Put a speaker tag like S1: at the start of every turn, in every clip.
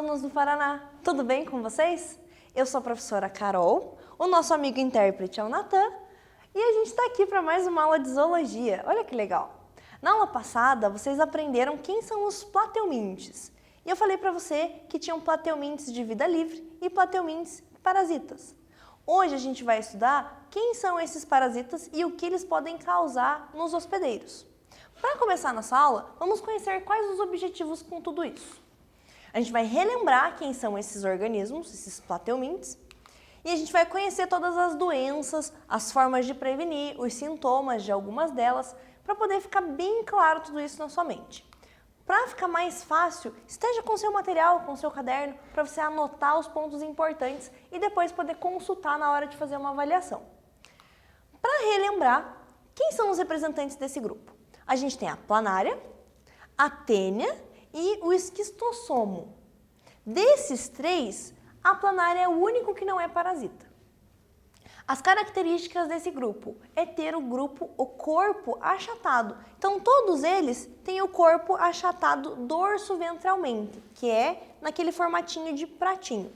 S1: alunos do Paraná! Tudo bem com vocês? Eu sou a professora Carol, o nosso amigo intérprete é o Natan e a gente está aqui para mais uma aula de zoologia. Olha que legal! Na aula passada, vocês aprenderam quem são os plateumintes. E eu falei para você que tinham plateumintes de vida livre e plateumintes parasitas. Hoje a gente vai estudar quem são esses parasitas e o que eles podem causar nos hospedeiros. Para começar nossa aula, vamos conhecer quais os objetivos com tudo isso. A gente vai relembrar quem são esses organismos, esses plateumintes, e a gente vai conhecer todas as doenças, as formas de prevenir, os sintomas de algumas delas, para poder ficar bem claro tudo isso na sua mente. Para ficar mais fácil, esteja com seu material, com seu caderno, para você anotar os pontos importantes e depois poder consultar na hora de fazer uma avaliação. Para relembrar, quem são os representantes desse grupo? A gente tem a planária, a tênia e o esquistossomo. Desses três, a planária é o único que não é parasita. As características desse grupo é ter o corpo achatado. Então, todos eles têm o corpo achatado dorso-ventralmente, que é naquele formatinho de pratinho.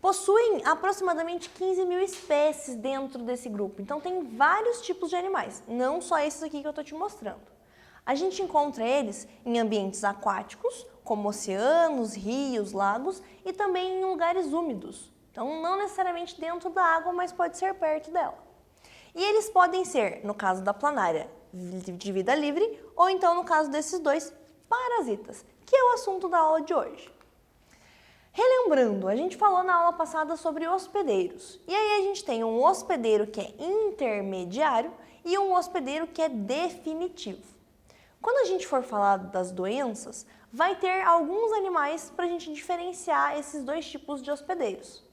S1: Possuem aproximadamente 15 mil espécies dentro desse grupo, então tem vários tipos de animais, não só esses aqui que eu estou te mostrando. A gente encontra eles em ambientes aquáticos, como oceanos, rios, lagos e também em lugares úmidos. Então não necessariamente dentro da água, mas pode ser perto dela. E eles podem ser, no caso da planária, de vida livre, ou então no caso desses dois, parasitas, que é o assunto da aula de hoje. Relembrando, a gente falou na aula passada sobre hospedeiros. E aí a gente tem um hospedeiro que é intermediário e um hospedeiro que é definitivo. Quando a gente for falar das doenças, vai ter alguns animais para a gente diferenciar esses dois tipos de hospedeiros.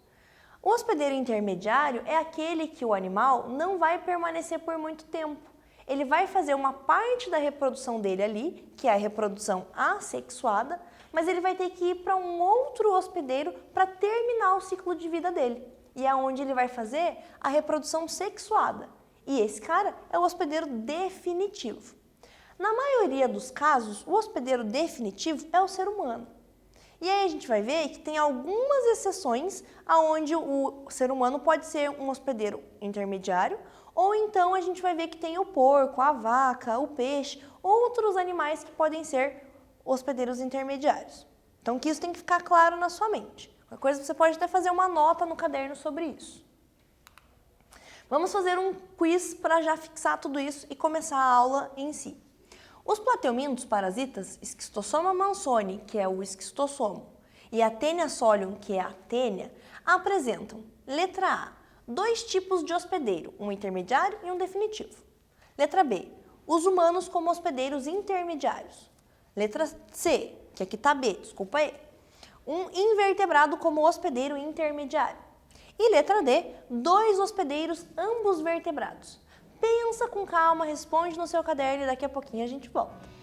S1: O hospedeiro intermediário é aquele que o animal não vai permanecer por muito tempo. Ele vai fazer uma parte da reprodução dele ali, que é a reprodução assexuada, mas ele vai ter que ir para um outro hospedeiro para terminar o ciclo de vida dele. E é onde ele vai fazer a reprodução sexuada. E esse cara é o hospedeiro definitivo. Na maioria dos casos, o hospedeiro definitivo é o ser humano. E aí a gente vai ver que tem algumas exceções aonde o ser humano pode ser um hospedeiro intermediário, ou então a gente vai ver que tem o porco, a vaca, o peixe, outros animais que podem ser hospedeiros intermediários. Então que isso tem que ficar claro na sua mente. Qualquer coisa você pode até fazer uma nota no caderno sobre isso. Vamos fazer um quiz para já fixar tudo isso e começar a aula em si. Os plateumintos parasitas, Esquistossoma mansoni, que é o esquistossomo, e a Taenia solium, que é a tênia, apresentam, letra A, dois tipos de hospedeiro, um intermediário e um definitivo. Letra B, os humanos como hospedeiros intermediários. Letra C, que aqui está B, desculpa aí, um invertebrado como hospedeiro intermediário. E letra D, dois hospedeiros ambos vertebrados. Pensa com calma, responde no seu caderno e daqui a pouquinho a gente volta.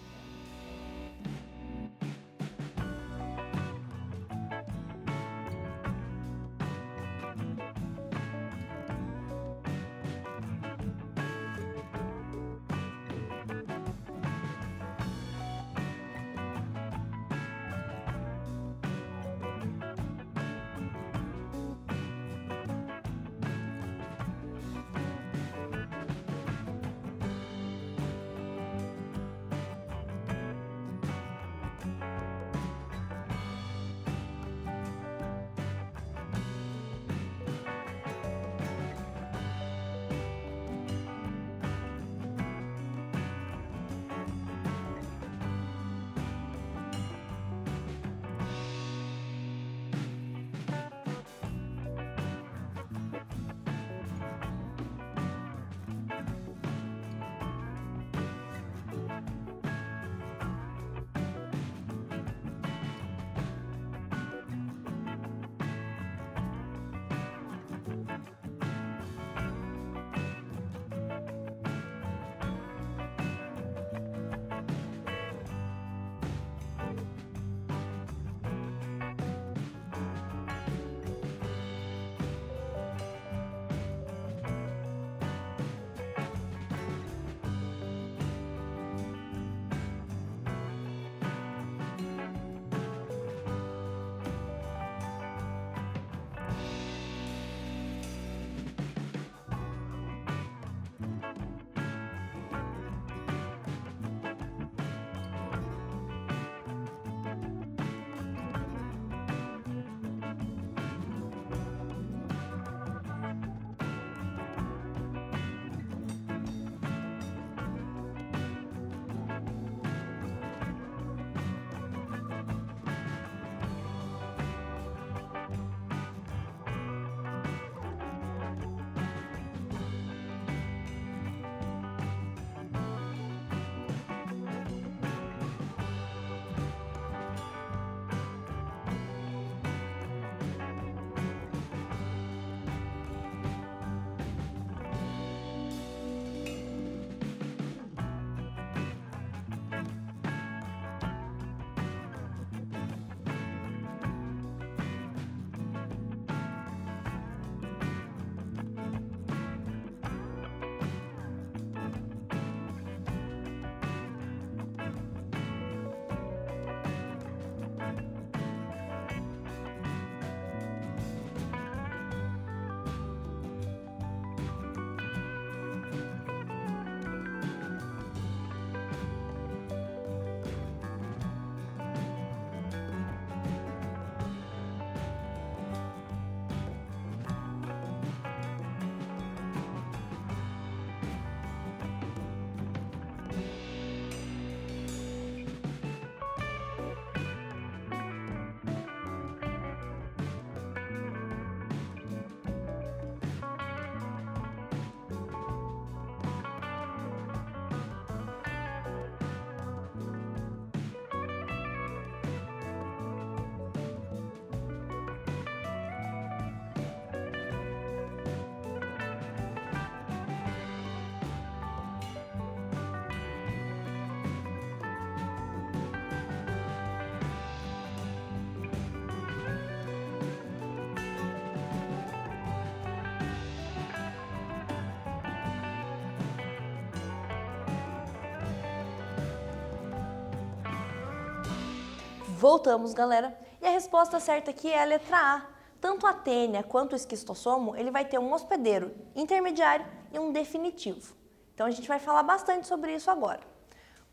S1: Voltamos, galera. E a resposta certa aqui é a letra A. Tanto a tênia quanto o esquistossomo, ele vai ter um hospedeiro intermediário e um definitivo. Então a gente vai falar bastante sobre isso agora.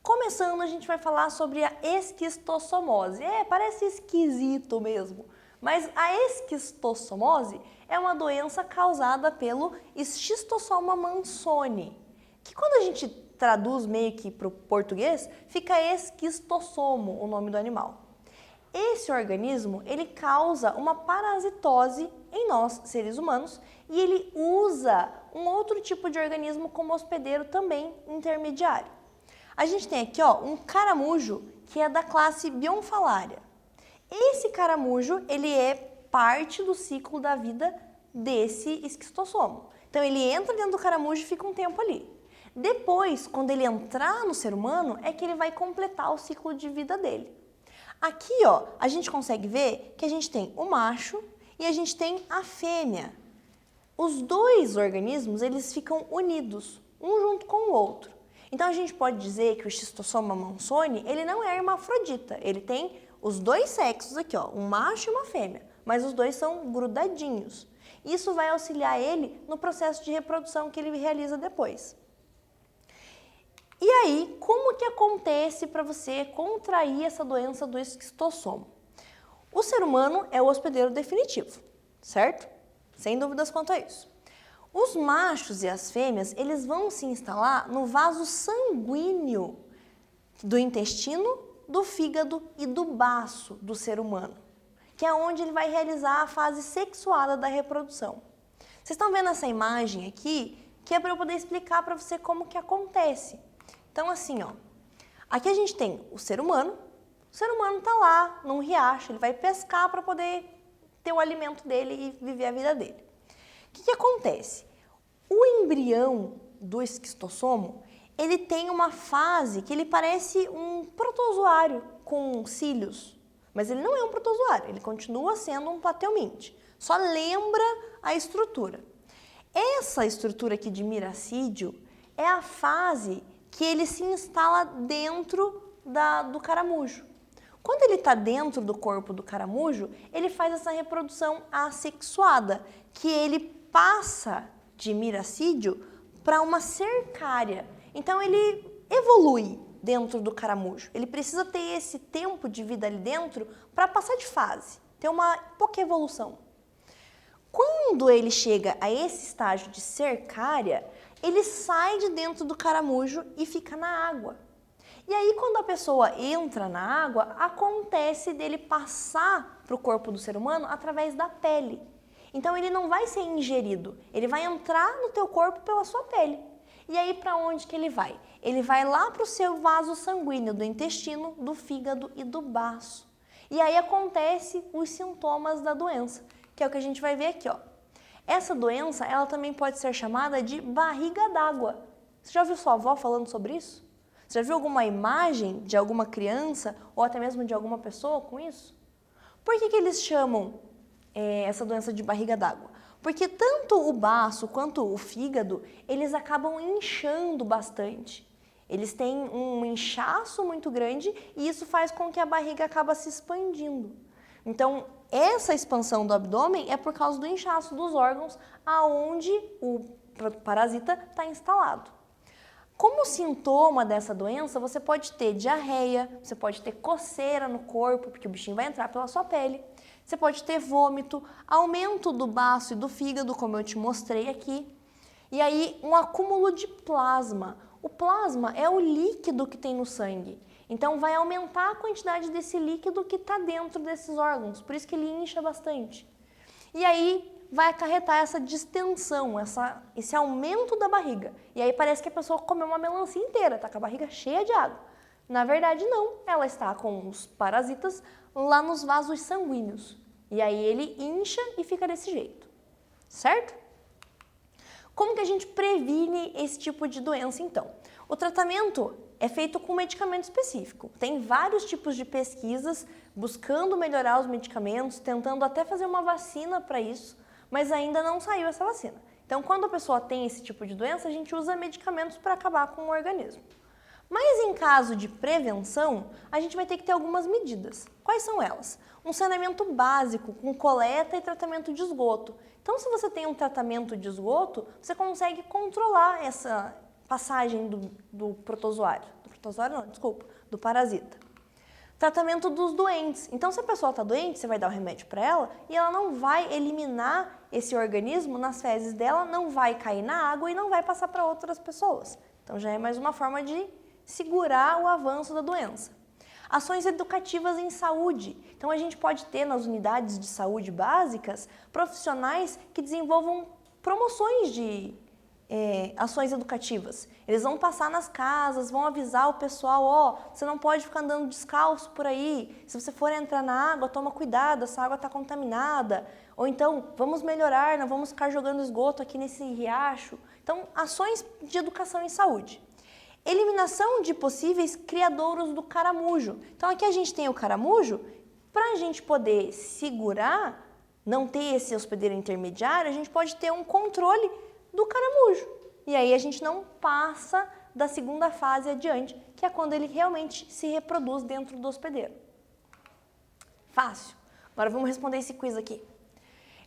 S1: Começando, a gente vai falar sobre a esquistossomose. Parece esquisito mesmo, mas a esquistossomose é uma doença causada pelo Schistossoma mansoni, que quando a gente traduz meio que para o português, fica esquistossomo, o nome do animal. Esse organismo, ele causa uma parasitose em nós, seres humanos, e ele usa um outro tipo de organismo como hospedeiro também intermediário. A gente tem aqui um caramujo que é da classe Bionfalaria. Esse caramujo, ele é parte do ciclo da vida desse esquistossomo. Então ele entra dentro do caramujo e fica um tempo ali. Depois, quando ele entrar no ser humano, é que ele vai completar o ciclo de vida dele. Aqui, a gente consegue ver que a gente tem o macho e a gente tem a fêmea. Os dois organismos, eles ficam unidos, um junto com o outro. Então, a gente pode dizer que o Schistossoma mansoni, ele não é hermafrodita. Ele tem os dois sexos aqui, um macho e uma fêmea, mas os dois são grudadinhos. Isso vai auxiliar ele no processo de reprodução que ele realiza depois. E aí, como que acontece para você contrair essa doença do esquistossomo? O ser humano é o hospedeiro definitivo, certo? Sem dúvidas quanto a isso. Os machos e as fêmeas, eles vão se instalar no vaso sanguíneo do intestino, do fígado e do baço do ser humano, que é onde ele vai realizar a fase sexuada da reprodução. Vocês estão vendo essa imagem aqui, que é para eu poder explicar para você como que acontece. Então, assim, aqui a gente tem o ser humano está lá num riacho, ele vai pescar para poder ter o alimento dele e viver a vida dele. O que acontece? O embrião do esquistossomo, ele tem uma fase que ele parece um protozoário com cílios, mas ele não é um protozoário, ele continua sendo um plateuminte, só lembra a estrutura. Essa estrutura aqui de miracídio é a fase que ele se instala dentro do caramujo. Quando ele está dentro do corpo do caramujo, ele faz essa reprodução assexuada, que ele passa de miracídio para uma cercária. Então ele evolui dentro do caramujo. Ele precisa ter esse tempo de vida ali dentro para passar de fase, ter uma pouca evolução. Quando ele chega a esse estágio de cercária, ele sai de dentro do caramujo e fica na água. E aí, quando a pessoa entra na água, acontece dele passar para o corpo do ser humano através da pele. Então, ele não vai ser ingerido, ele vai entrar no teu corpo pela sua pele. E aí, para onde que ele vai? Ele vai lá para o seu vaso sanguíneo do intestino, do fígado e do baço. E aí, acontece os sintomas da doença, que é o que a gente vai ver aqui, Essa doença, ela também pode ser chamada de barriga d'água. Você já ouviu sua avó falando sobre isso? Você já viu alguma imagem de alguma criança ou até mesmo de alguma pessoa com isso? Por que eles chamam essa doença de barriga d'água? Porque tanto o baço quanto o fígado, eles acabam inchando bastante. Eles têm um inchaço muito grande e isso faz com que a barriga acaba se expandindo. Então, essa expansão do abdômen é por causa do inchaço dos órgãos aonde o parasita está instalado. Como sintoma dessa doença, você pode ter diarreia, você pode ter coceira no corpo, porque o bichinho vai entrar pela sua pele. Você pode ter vômito, aumento do baço e do fígado, como eu te mostrei aqui. E aí, um acúmulo de plasma. O plasma é o líquido que tem no sangue. Então, vai aumentar a quantidade desse líquido que está dentro desses órgãos, por isso que ele incha bastante. E aí, vai acarretar essa distensão, esse aumento da barriga. E aí, parece que a pessoa comeu uma melancia inteira, está com a barriga cheia de água. Na verdade, não. Ela está com os parasitas lá nos vasos sanguíneos. E aí, ele incha e fica desse jeito. Certo? Como que a gente previne esse tipo de doença, então? O tratamento é feito com medicamento específico. Tem vários tipos de pesquisas buscando melhorar os medicamentos, tentando até fazer uma vacina para isso, mas ainda não saiu essa vacina. Então, quando a pessoa tem esse tipo de doença, a gente usa medicamentos para acabar com o organismo. Mas em caso de prevenção, a gente vai ter que ter algumas medidas. Quais são elas? Um saneamento básico com coleta e tratamento de esgoto. Então, se você tem um tratamento de esgoto, você consegue controlar essa passagem do protozoário. Do protozoário não, desculpa, do parasita. Tratamento dos doentes. Então, se a pessoa está doente, você vai dar o remédio para ela e ela não vai eliminar esse organismo nas fezes dela, não vai cair na água e não vai passar para outras pessoas. Então, já é mais uma forma de segurar o avanço da doença. Ações educativas em saúde. Então, a gente pode ter nas unidades de saúde básicas profissionais que desenvolvam promoções de ações educativas. Eles vão passar nas casas, vão avisar o pessoal, ó, você não pode ficar andando descalço por aí, se você for entrar na água, toma cuidado, essa água está contaminada, ou então, vamos melhorar, não vamos ficar jogando esgoto aqui nesse riacho. Então, ações de educação em saúde. Eliminação de possíveis criadouros do caramujo. Então, aqui a gente tem o caramujo, para a gente poder segurar, não ter esse hospedeiro intermediário, a gente pode ter um controle do caramujo. E aí a gente não passa da segunda fase adiante, que é quando ele realmente se reproduz dentro do hospedeiro. Fácil. Agora vamos responder esse quiz aqui.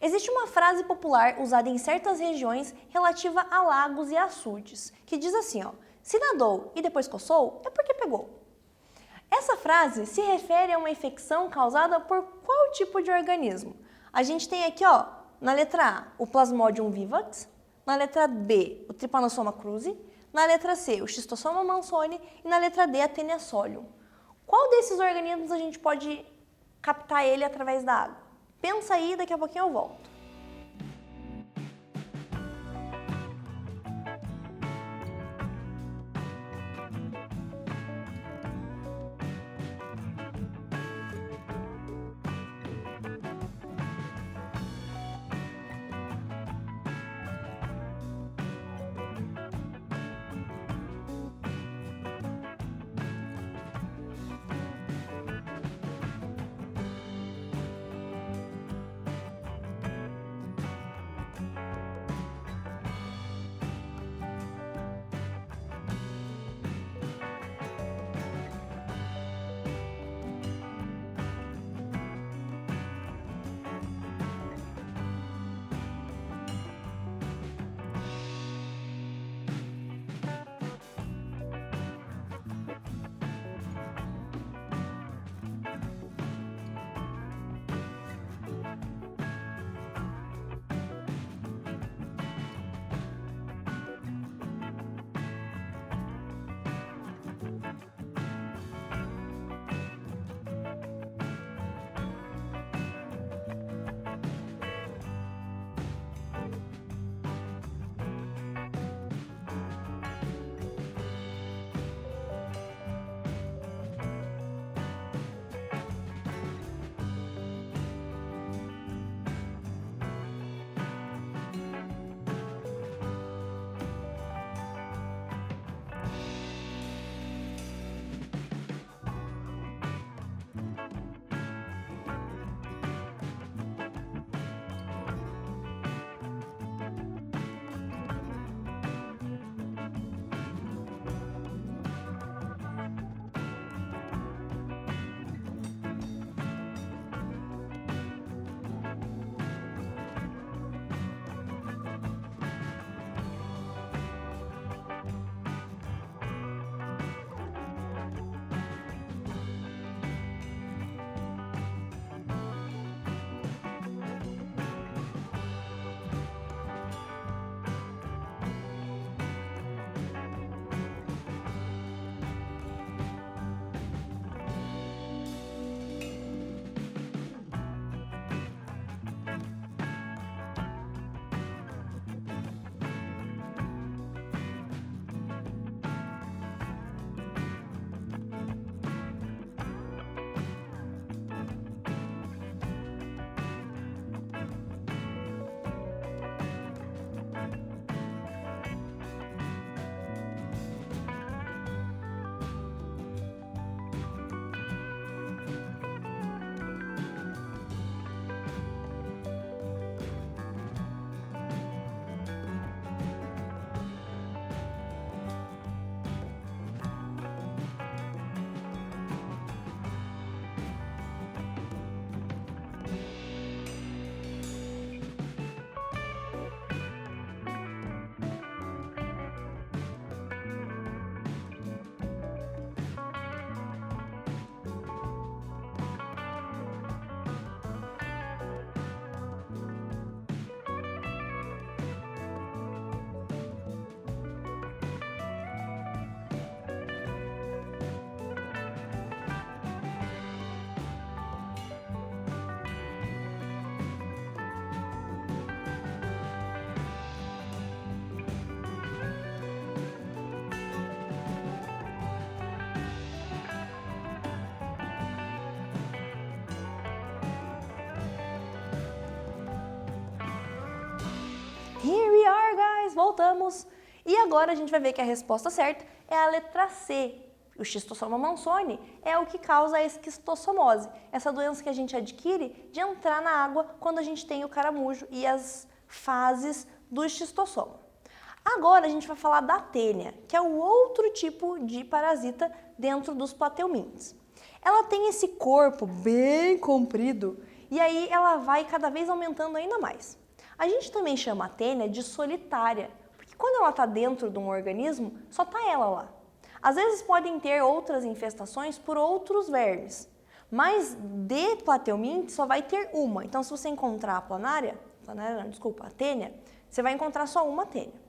S1: Existe uma frase popular usada em certas regiões relativa a lagos e açudes, que diz assim, ó, se nadou e depois coçou, é porque pegou. Essa frase se refere a uma infecção causada por qual tipo de organismo? A gente tem aqui, ó, na letra A, o Plasmodium vivax, na letra B, o Trypanosoma cruzi, na letra C, o Schistossoma mansoni e na letra D, a Taenia solium. Qual desses organismos a gente pode captar ele através da água? Pensa aí, daqui a pouquinho eu volto. voltamos! E agora a gente vai ver que a resposta certa é a letra C. O Schistosoma mansoni é o que causa a esquistossomose, essa doença que a gente adquire de entrar na água quando a gente tem o caramujo e as fases do esquistossoma. Agora a gente vai falar da tênia, que é o outro tipo de parasita dentro dos plateumintes. Ela tem esse corpo bem comprido e aí ela vai cada vez aumentando ainda mais. A gente também chama a tênia de solitária, porque quando ela está dentro de um organismo, só está ela lá. Às vezes podem ter outras infestações por outros vermes, mas de plateuminte só vai ter uma. Então, se você encontrar a tênia, você vai encontrar só uma tênia.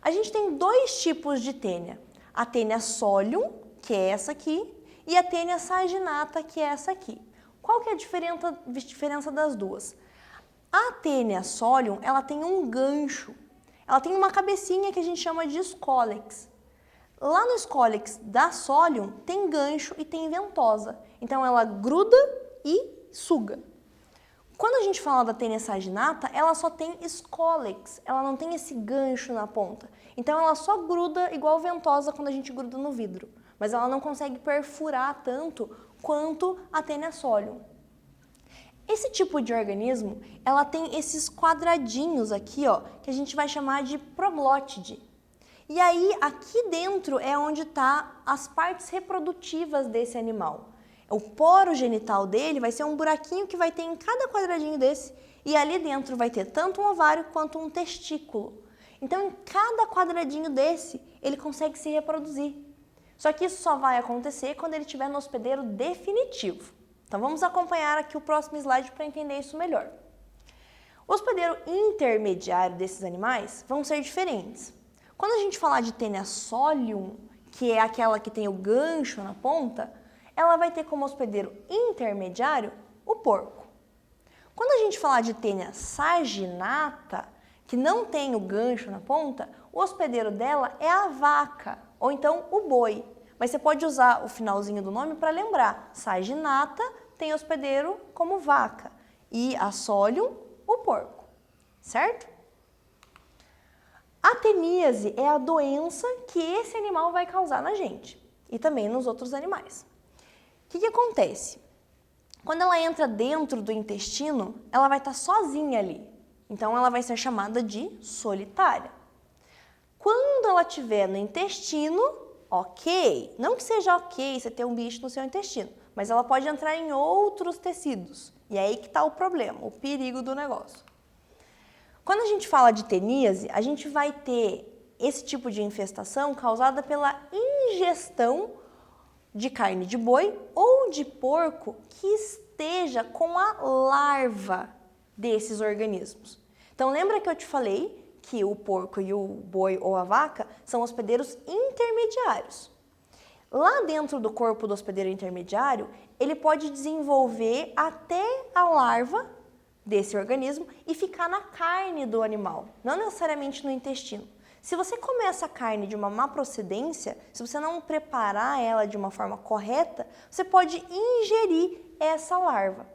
S1: A gente tem dois tipos de tênia. A tênia solium, que é essa aqui, e a tênia saginata, que é essa aqui. Qual que é a diferença das duas? A tênia solium, ela tem um gancho. Ela tem uma cabecinha que a gente chama de scolex. Lá no scolex da solium tem gancho e tem ventosa. Então ela gruda e suga. Quando a gente fala da tênia saginata, ela só tem scolex, ela não tem esse gancho na ponta. Então ela só gruda igual ventosa quando a gente gruda no vidro, mas ela não consegue perfurar tanto quanto a tênia solium. Esse tipo de organismo, ela tem esses quadradinhos aqui, ó, que a gente vai chamar de proglótide. E aí, aqui dentro é onde está as partes reprodutivas desse animal. O poro genital dele vai ser um buraquinho que vai ter em cada quadradinho desse, e ali dentro vai ter tanto um ovário quanto um testículo. Então, em cada quadradinho desse, ele consegue se reproduzir. Só que isso só vai acontecer quando ele estiver no hospedeiro definitivo. Então, vamos acompanhar aqui o próximo slide para entender isso melhor. O hospedeiro intermediário desses animais vão ser diferentes. Quando a gente falar de tênia solium, que é aquela que tem o gancho na ponta, ela vai ter como hospedeiro intermediário o porco. Quando a gente falar de tênia saginata, que não tem o gancho na ponta, o hospedeiro dela é a vaca, ou então o boi. Mas você pode usar o finalzinho do nome para lembrar. Saginata tem hospedeiro como vaca e a solium, o porco, certo? A teníase é a doença que esse animal vai causar na gente e também nos outros animais. O que acontece? Quando ela entra dentro do intestino, ela vai estar sozinha ali. Então, ela vai ser chamada de solitária. Quando ela estiver no intestino, ok. Não que seja ok você ter um bicho no seu intestino, mas ela pode entrar em outros tecidos. E é aí que está o problema, o perigo do negócio. Quando a gente fala de teníase, a gente vai ter esse tipo de infestação causada pela ingestão de carne de boi ou de porco que esteja com a larva desses organismos. Então, lembra que eu te falei que o porco e o boi ou a vaca são hospedeiros intermediários. Lá dentro do corpo do hospedeiro intermediário, ele pode desenvolver até a larva desse organismo e ficar na carne do animal, não necessariamente no intestino. Se você comer essa carne de uma má procedência, se você não preparar ela de uma forma correta, você pode ingerir essa larva.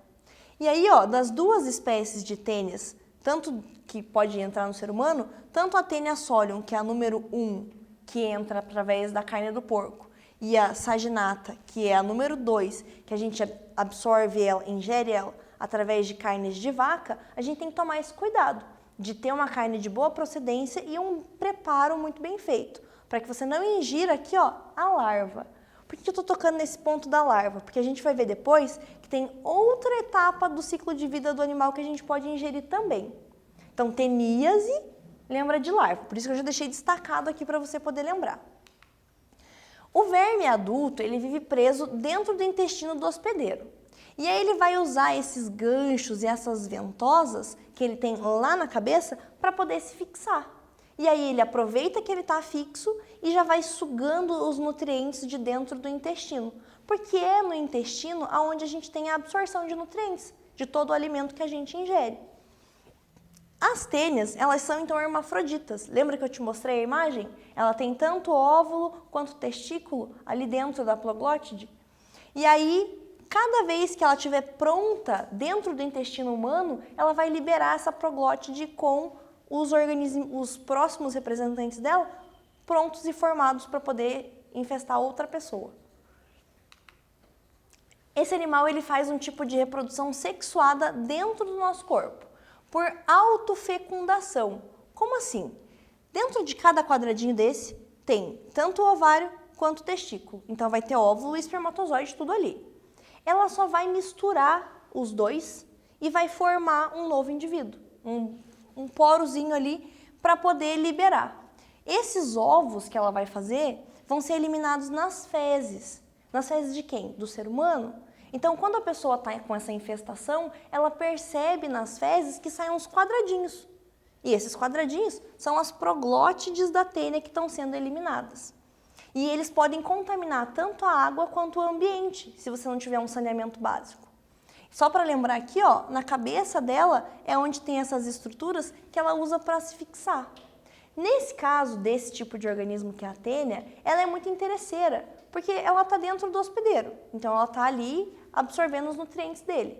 S1: E aí, ó, das duas espécies de tênias, tanto que pode entrar no ser humano, tanto a tênia solium, que é a número 1, que entra através da carne do porco, e a saginata, que é a número 2, que a gente absorve ela, ingere ela, através de carnes de vaca, a gente tem que tomar esse cuidado de ter uma carne de boa procedência e um preparo muito bem feito, para que você não ingira aqui, ó, a larva. Por que eu estou tocando nesse ponto da larva? Porque a gente vai ver depois que tem outra etapa do ciclo de vida do animal que a gente pode ingerir também. Então, teníase lembra de larva, por isso que eu já deixei destacado aqui para você poder lembrar. O verme adulto, ele vive preso dentro do intestino do hospedeiro. E aí ele vai usar esses ganchos e essas ventosas que ele tem lá na cabeça para poder se fixar. E aí ele aproveita que ele está fixo e já vai sugando os nutrientes de dentro do intestino. Porque é no intestino onde a gente tem a absorção de nutrientes, de todo o alimento que a gente ingere. As tênias, elas são então hermafroditas. Lembra que eu te mostrei a imagem? Ela tem tanto óvulo quanto testículo ali dentro da proglótide. E aí, cada vez que ela estiver pronta dentro do intestino humano, ela vai liberar essa proglótide com os próximos representantes dela prontos e formados para poder infestar outra pessoa. Esse animal ele faz um tipo de reprodução sexuada dentro do nosso corpo, por autofecundação. Como assim? Dentro de cada quadradinho desse tem tanto o ovário quanto o testículo. Então vai ter óvulo e espermatozoide tudo ali. Ela só vai misturar os dois e vai formar um novo indivíduo, um porozinho ali para poder liberar. Esses ovos que ela vai fazer vão ser eliminados nas fezes. Nas fezes de quem? Do ser humano. Então, quando a pessoa está com essa infestação, ela percebe nas fezes que saem uns quadradinhos. E esses quadradinhos são as proglótides da tênia que estão sendo eliminadas. E eles podem contaminar tanto a água quanto o ambiente, se você não tiver um saneamento básico. Só para lembrar aqui, ó, na cabeça dela é onde tem essas estruturas que ela usa para se fixar. Nesse caso, desse tipo de organismo que é a tênia, ela é muito interesseira, porque ela está dentro do hospedeiro. Então, ela está ali absorvendo os nutrientes dele.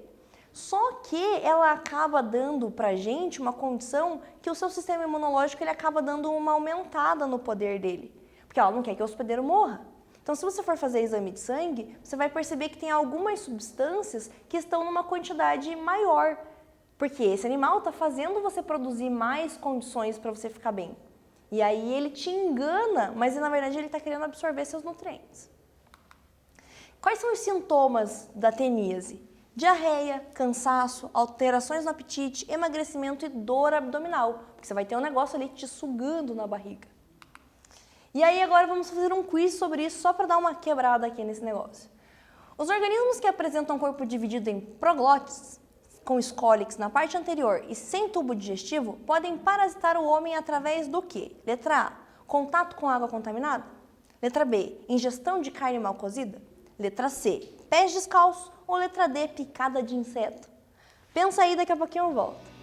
S1: Só que ela acaba dando para a gente uma condição que o seu sistema imunológico ele acaba dando uma aumentada no poder dele. Porque ela não quer que o hospedeiro morra. Então, se você for fazer exame de sangue, você vai perceber que tem algumas substâncias que estão numa quantidade maior. Porque esse animal está fazendo você produzir mais condições para você ficar bem. E aí ele te engana, mas na verdade ele está querendo absorver seus nutrientes. Quais são os sintomas da teníase? Diarreia, cansaço, alterações no apetite, emagrecimento e dor abdominal. Porque você vai ter um negócio ali te sugando na barriga. E aí agora vamos fazer um quiz sobre isso, só para dar uma quebrada aqui nesse negócio. Os organismos que apresentam corpo dividido em proglótides, com escólix na parte anterior e sem tubo digestivo, podem parasitar o homem através do quê? Letra A, contato com água contaminada. Letra B, ingestão de carne mal cozida. Letra C, pés descalços. Ou letra D, picada de inseto. Pensa aí, daqui a pouquinho eu volto.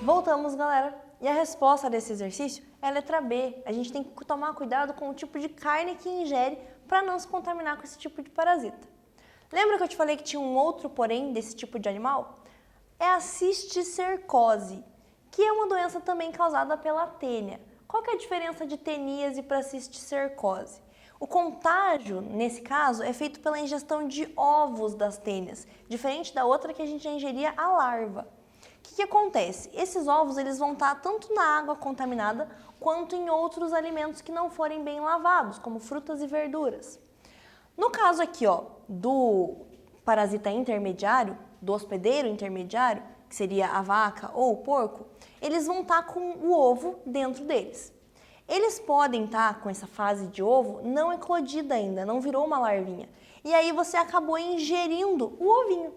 S1: Voltamos, galera. E a resposta desse exercício é a letra B. A gente tem que tomar cuidado com o tipo de carne que ingere para não se contaminar com esse tipo de parasita. Lembra que eu te falei que tinha um outro porém desse tipo de animal? É a cisticercose, que é uma doença também causada pela tênia. Qual que é a diferença de teníase para cisticercose? O contágio, nesse caso, é feito pela ingestão de ovos das tênias, diferente da outra que a gente já ingeria a larva. O que acontece? Esses ovos eles vão estar tanto na água contaminada quanto em outros alimentos que não forem bem lavados, como frutas e verduras. No caso aqui, ó, do parasita intermediário, do hospedeiro intermediário, que seria a vaca ou o porco, eles vão estar com o ovo dentro deles. Eles podem estar com essa fase de ovo não eclodida ainda, não virou uma larvinha. E aí você acabou ingerindo o ovinho.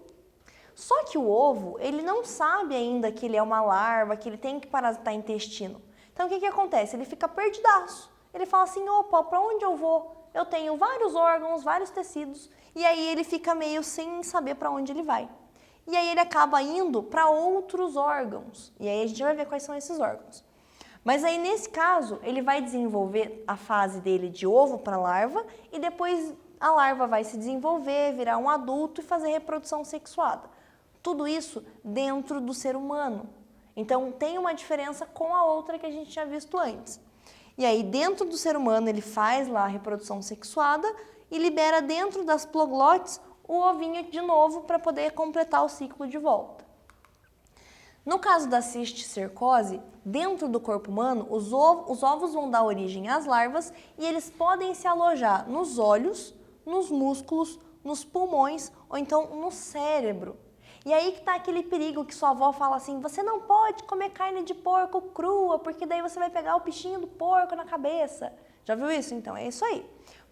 S1: Só que o ovo, ele não sabe ainda que ele é uma larva, que ele tem que parasitar intestino. Então o que acontece? Ele fica perdidaço. Ele fala assim, opa, para onde eu vou? Eu tenho vários órgãos, vários tecidos, e aí ele fica meio sem saber para onde ele vai. E aí ele acaba indo para outros órgãos. E aí a gente vai ver quais são esses órgãos. Mas aí nesse caso, ele vai desenvolver a fase dele de ovo para larva e depois a larva vai se desenvolver, virar um adulto e fazer reprodução sexuada. Tudo isso dentro do ser humano. Então tem uma diferença com a outra que a gente tinha visto antes. E aí dentro do ser humano ele faz lá a reprodução sexuada e libera dentro das ploglotes o ovinho de novo para poder completar o ciclo de volta. No caso da cisticercose, dentro do corpo humano, os ovos vão dar origem às larvas e eles podem se alojar nos olhos, nos músculos, nos pulmões ou então no cérebro. E aí que está aquele perigo que sua avó fala assim, você não pode comer carne de porco crua, porque daí você vai pegar o bichinho do porco na cabeça. Já viu isso? Então é isso aí.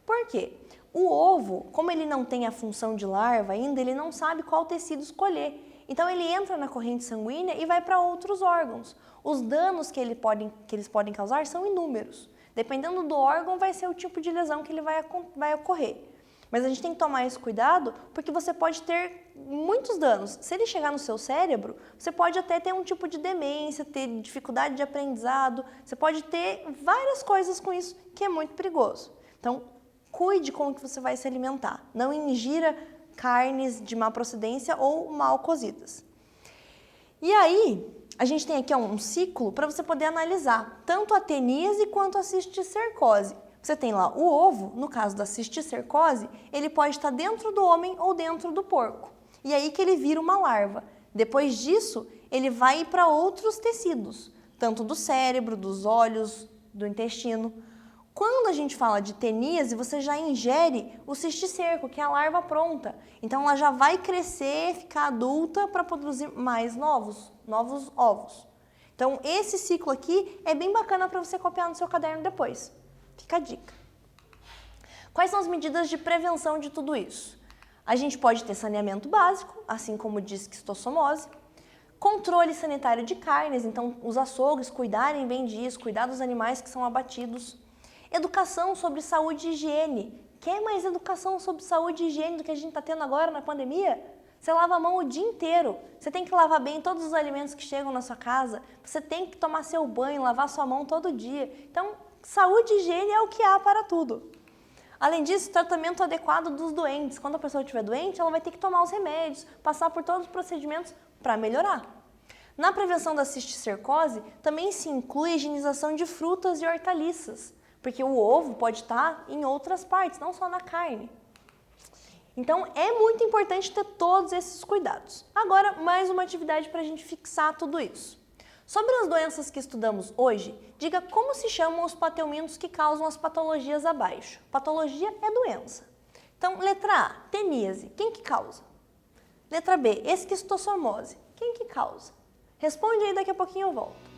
S1: Por quê? O ovo, como ele não tem a função de larva ainda, ele não sabe qual tecido escolher. Então ele entra na corrente sanguínea e vai para outros órgãos. Os danos que eles podem causar são inúmeros. Dependendo do órgão, vai ser o tipo de lesão que ele vai ocorrer. Mas a gente tem que tomar esse cuidado porque você pode ter muitos danos. Se ele chegar no seu cérebro, você pode até ter um tipo de demência, ter dificuldade de aprendizado, você pode ter várias coisas com isso que é muito perigoso. Então, cuide com o que você vai se alimentar. Não ingira carnes de má procedência ou mal cozidas. E aí, a gente tem aqui um ciclo para você poder analisar tanto a teníase quanto a cisticercose. Você tem lá o ovo, no caso da cisticercose, ele pode estar dentro do homem ou dentro do porco. E aí que ele vira uma larva. Depois disso, ele vai para outros tecidos, tanto do cérebro, dos olhos, do intestino. Quando a gente fala de teníase, você já ingere o cisticerco, que é a larva pronta. Então ela já vai crescer, ficar adulta para produzir mais novos ovos. Então esse ciclo aqui é bem bacana para você copiar no seu caderno depois. Fica a dica. Quais são as medidas de prevenção de tudo isso? A gente pode ter saneamento básico, assim como diz esquistossomose, controle sanitário de carnes, então os açougues cuidarem bem disso, cuidar dos animais que são abatidos. Educação sobre saúde e higiene. Quer mais educação sobre saúde e higiene do que a gente está tendo agora na pandemia? Você lava a mão o dia inteiro. Você tem que lavar bem todos os alimentos que chegam na sua casa. Você tem que tomar seu banho, lavar sua mão todo dia. Então, saúde e higiene é o que há para tudo. Além disso, tratamento adequado dos doentes. Quando a pessoa estiver doente, ela vai ter que tomar os remédios, passar por todos os procedimentos para melhorar. Na prevenção da cisticercose, também se inclui a higienização de frutas e hortaliças. Porque o ovo pode estar em outras partes, não só na carne. Então, é muito importante ter todos esses cuidados. Agora, mais uma atividade para a gente fixar tudo isso. Sobre as doenças que estudamos hoje, diga como se chamam os pateuminos que causam as patologias abaixo. Patologia é doença. Então, letra A, teníase. Quem que causa? Letra B, esquistossomose. Quem que causa? Responde aí, daqui a pouquinho eu volto.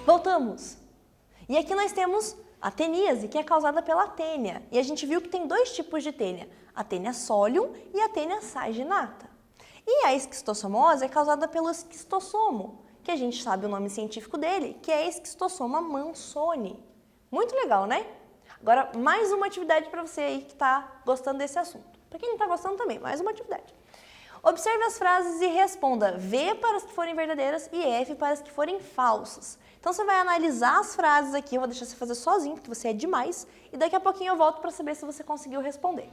S1: Voltamos! E aqui nós temos a teníase, que é causada pela tênia. E a gente viu que tem dois tipos de tênia, a tênia solium e a tênia saginata. E a esquistossomose é causada pelo esquistossomo, que a gente sabe o nome científico dele, que é Esquistossoma mansoni. Muito legal, né? Agora, mais uma atividade para você aí que está gostando desse assunto. Para quem não está gostando também, mais uma atividade. Observe as frases e responda V para as que forem verdadeiras e F para as que forem falsas. Então você vai analisar as frases aqui, eu vou deixar você fazer sozinho, porque você é demais, e daqui a pouquinho eu volto para saber se você conseguiu responder.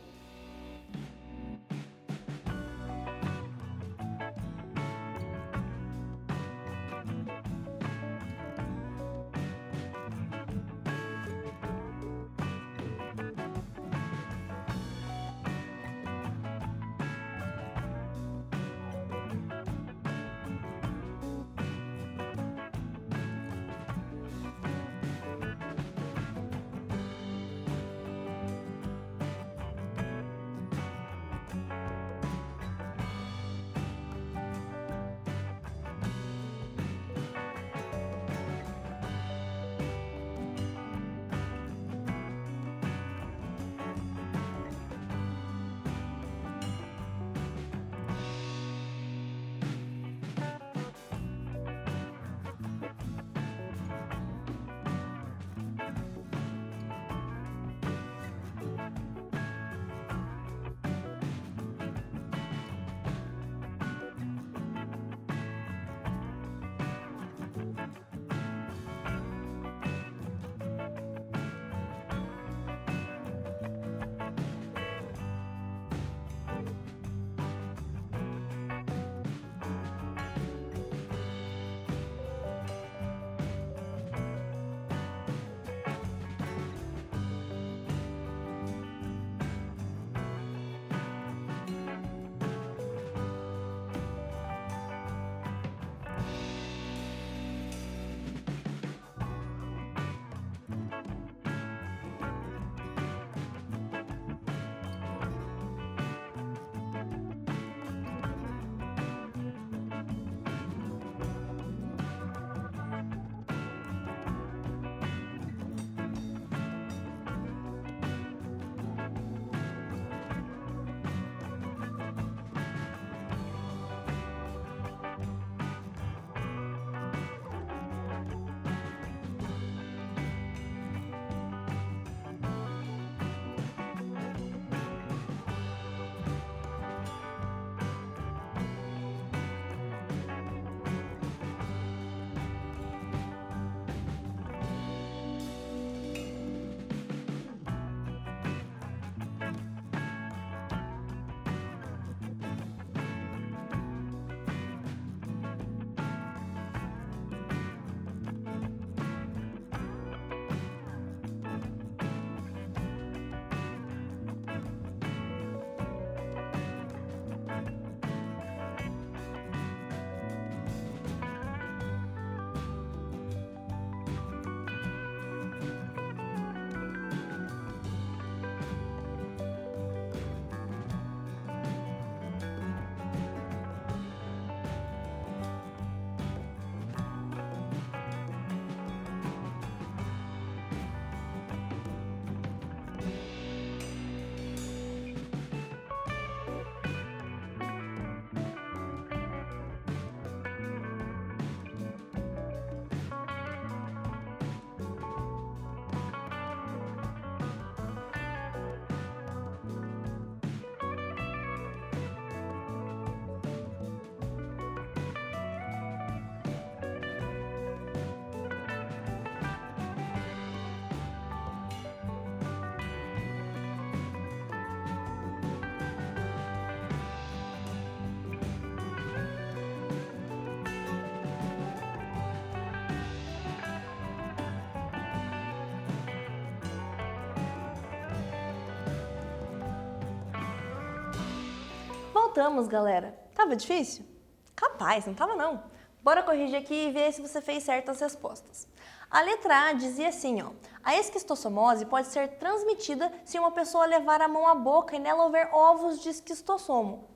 S1: Voltamos, galera. Tava difícil? Capaz, não tava não. Bora corrigir aqui e ver se você fez certas respostas. A letra A dizia assim, ó: a esquistossomose pode ser transmitida se uma pessoa levar a mão à boca e nela houver ovos de esquistossomo.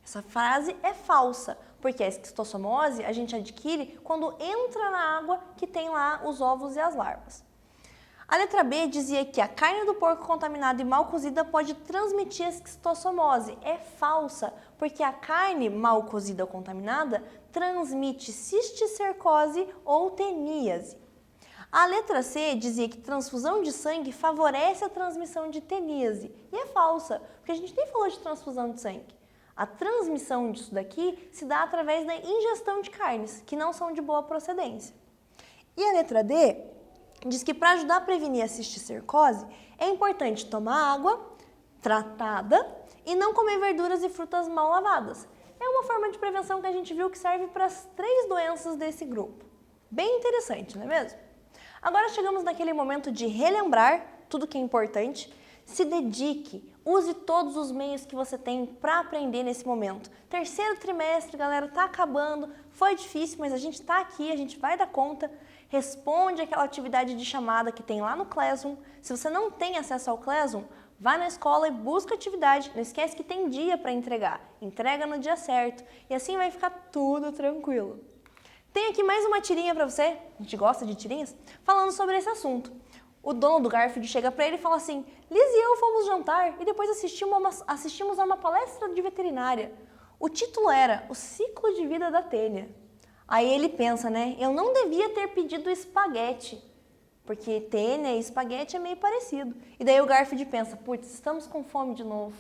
S1: Essa frase é falsa, porque a esquistossomose a gente adquire quando entra na água que tem lá os ovos e as larvas. A letra B dizia que a carne do porco contaminada e mal cozida pode transmitir a esquistossomose. É falsa, porque a carne mal cozida ou contaminada transmite cisticercose ou teníase. A letra C dizia que transfusão de sangue favorece a transmissão de teníase. E é falsa, porque a gente nem falou de transfusão de sangue. A transmissão disso daqui se dá através da ingestão de carnes, que não são de boa procedência. E a letra D diz que para ajudar a prevenir a cisticercose, é importante tomar água tratada e não comer verduras e frutas mal lavadas. É uma forma de prevenção que a gente viu que serve para as 3 doenças desse grupo. Bem interessante, não é mesmo? Agora chegamos naquele momento de relembrar tudo que é importante. Se dedique, use todos os meios que você tem para aprender nesse momento. Terceiro trimestre, galera, tá acabando, foi difícil, mas a gente tá aqui, a gente vai dar conta. Responde aquela atividade de chamada que tem lá no Classroom. Se você não tem acesso ao Classroom, vai na escola e busca atividade. Não esquece que tem dia para entregar. Entrega no dia certo e assim vai ficar tudo tranquilo. Tem aqui mais uma tirinha para você, a gente gosta de tirinhas, falando sobre esse assunto. O dono do Garfield chega para ele e fala assim: Liz e eu fomos jantar e depois assistimos a uma palestra de veterinária. O título era O Ciclo de Vida da Tênia. Aí ele pensa, né? Eu não devia ter pedido espaguete, porque tênia e espaguete é meio parecido. E daí o Garfield pensa: putz, estamos com fome de novo.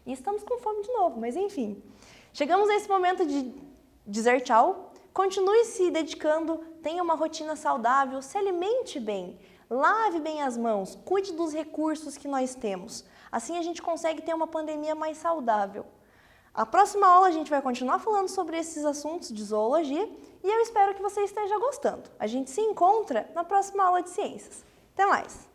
S1: E estamos com fome de novo, mas enfim. Chegamos a esse momento de dizer tchau. Continue se dedicando, tenha uma rotina saudável, se alimente bem, lave bem as mãos, cuide dos recursos que nós temos. Assim a gente consegue ter uma pandemia mais saudável. A próxima aula a gente vai continuar falando sobre esses assuntos de zoologia e eu espero que você esteja gostando. A gente se encontra na próxima aula de ciências. Até mais!